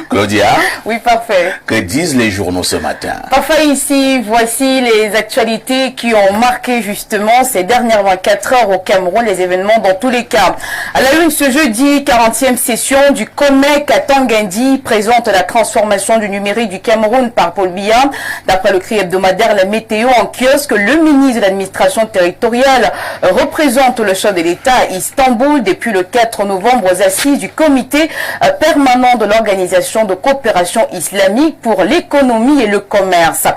Claudia? Oui, parfait. Que disent les journaux ce matin? Parfait, ici, voici les actualités qui ont marqué justement ces dernières 24 heures au Cameroun, les événements dans tous les cas. À la une, ce jeudi, 40e session du COMEC à Tanguindi présente la transformation du numérique du Cameroun par Paul Biya. D'après le cri hebdomadaire La Météo en kiosque, le ministre de l'administration territoriale représente le chef de l'État à Istanbul depuis le 4 novembre aux assises du comité permanent de l'Organisation de coopération islamique pour l'économie et le commerce.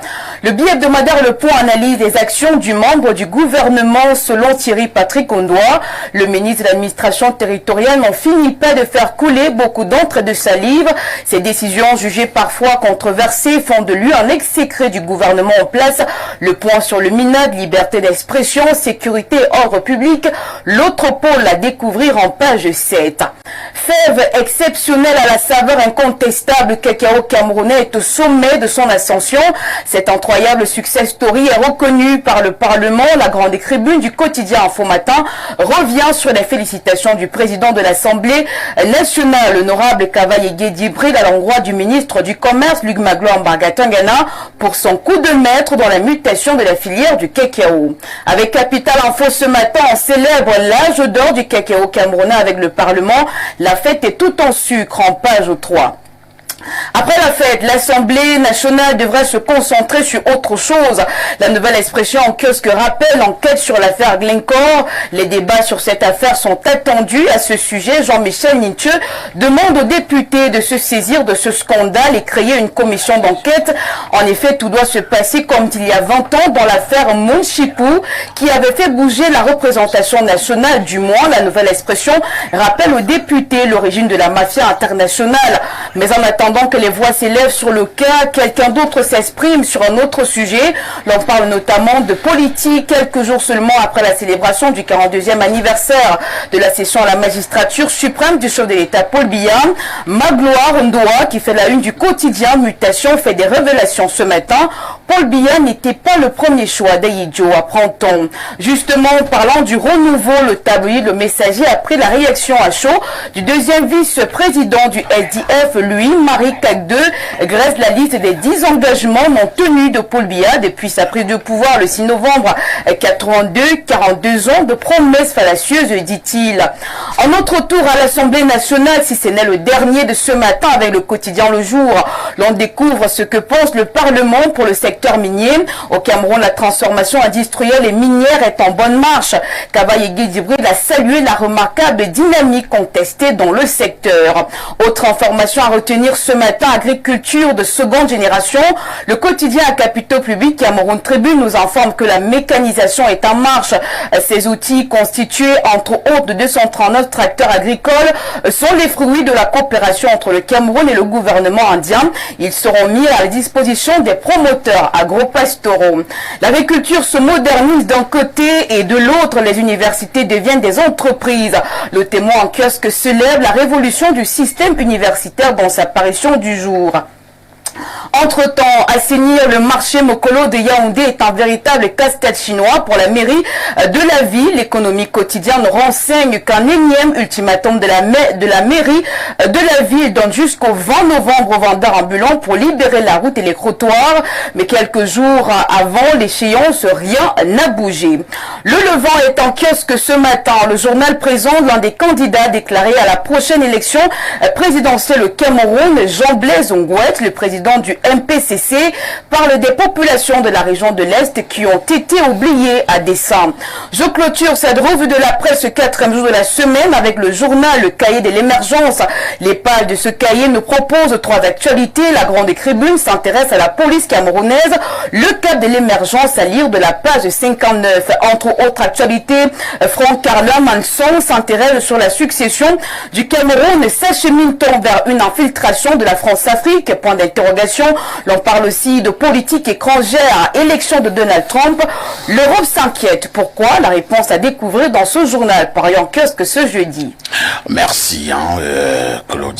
Le billet hebdomadaire Le Point analyse les actions du membre du gouvernement selon Thierry Patrick Ondoa. Le ministre de l'administration territoriale n'en finit pas de faire couler beaucoup d'encre de salive. Ces décisions jugées parfois controversées font de lui un exécré du gouvernement en place. Le Point sur le MINAD, liberté d'expression, sécurité et ordre public. L'autre pôle à découvrir en page 7. Fève exceptionnelle à la saveur incontestable, cacao camerounais est au sommet de son ascension. Cette incroyable success story est reconnue par le Parlement. La grande tribune du quotidien Info Matin revient sur les félicitations du président de l'Assemblée nationale, l'honorable Kavaye Guédibril, à l'endroit du ministre du Commerce, Luc Magloire Mbargatangana, pour son coup de maître dans la mutation de la filière du cacao. Avec Capital Info ce matin, on célèbre l'âge d'or du cacao camerounais avec le Parlement. La fête est tout en sucre en page 3. Après la fête, l'Assemblée nationale devrait se concentrer sur autre chose. La nouvelle expression en kiosque rappelle l'enquête sur l'affaire Glencore. Les débats sur cette affaire sont attendus. À ce sujet, Jean-Michel Ninche demande aux députés de se saisir de ce scandale et créer une commission d'enquête. En effet, tout doit se passer comme il y a 20 ans dans l'affaire Monchipou qui avait fait bouger la représentation nationale. Du moins, la nouvelle expression rappelle aux députés l'origine de la mafia internationale. Mais en attendant que les voix s'élèvent sur le cas, quelqu'un d'autre s'exprime sur un autre sujet. L'on parle notamment de politique quelques jours seulement après la célébration du 42e anniversaire de la session à la magistrature suprême du chef de l'État Paul Biya. Magloire Ondoa, qui fait la une du quotidien Mutation, fait des révélations ce matin. Paul Biya n'était pas le premier choix d'Aïdjo, apprend-on. Justement, parlant du renouveau, le tabloïd Le Messager a pris la réaction à chaud du deuxième vice-président du SDF, lui, Marie Kagde, graisse la liste des 10 engagements non tenus de Paul Biya depuis sa prise de pouvoir le 6 novembre 82, 42 ans de promesses fallacieuses, dit-il. En autre tour à l'Assemblée nationale, si ce n'est le dernier de ce matin avec le quotidien Le Jour, l'on découvre ce que pense le Parlement pour le secteur minier. Au Cameroun, la transformation industrielle et minière est en bonne marche. Kavaye Guédibril a salué la remarquable dynamique contestée dans le secteur. Autre information à retenir ce matin, agriculture de seconde génération. Le quotidien à capitaux publics Cameroun Tribune nous informe que la mécanisation est en marche. Ces outils constitués entre autres de 239 tracteurs agricoles sont les fruits de la coopération entre le Cameroun et le gouvernement indien. Ils seront mis à la disposition des promoteurs agro-pastoraux. L'agriculture se modernise d'un côté et de l'autre, les universités deviennent des entreprises. Le témoin en kiosque célèbre la révolution du système universitaire dans sa parution du jour. Entre-temps, assainir le marché Mokolo de Yaoundé est un véritable casse-tête chinois pour la mairie de la ville. L'économie quotidienne renseigne qu'un énième ultimatum de la mairie de la ville donne jusqu'au 20 novembre aux vendeurs ambulants pour libérer la route et les trottoirs. Mais quelques jours avant l'échéance, rien n'a bougé. Le Levant est en kiosque ce matin. Le journal présente l'un des candidats déclarés à la prochaine élection présidentielle au Cameroun, Jean-Blaise Ongouet, le président du MPCC, parle des populations de la région de l'Est qui ont été oubliées à dessein. Je clôture cette revue de la presse, 4e jour de la semaine, avec le journal Le Cahier de l'émergence. Les pages de ce cahier nous proposent 3 actualités. La grande tribune s'intéresse à la police camerounaise. Le cap de l'émergence à lire de la page 59. Entre autres actualités, Franck Carla Manson s'intéresse sur la succession du Cameroun. S'achemine-t-on vers une infiltration de la France-Afrique? Point d'interrogation. L'on parle aussi de politique étrangère, élection de Donald Trump. L'Europe s'inquiète. Pourquoi? La réponse à découvrir dans ce journal paru en kiosque ce jeudi. Merci, Claudia.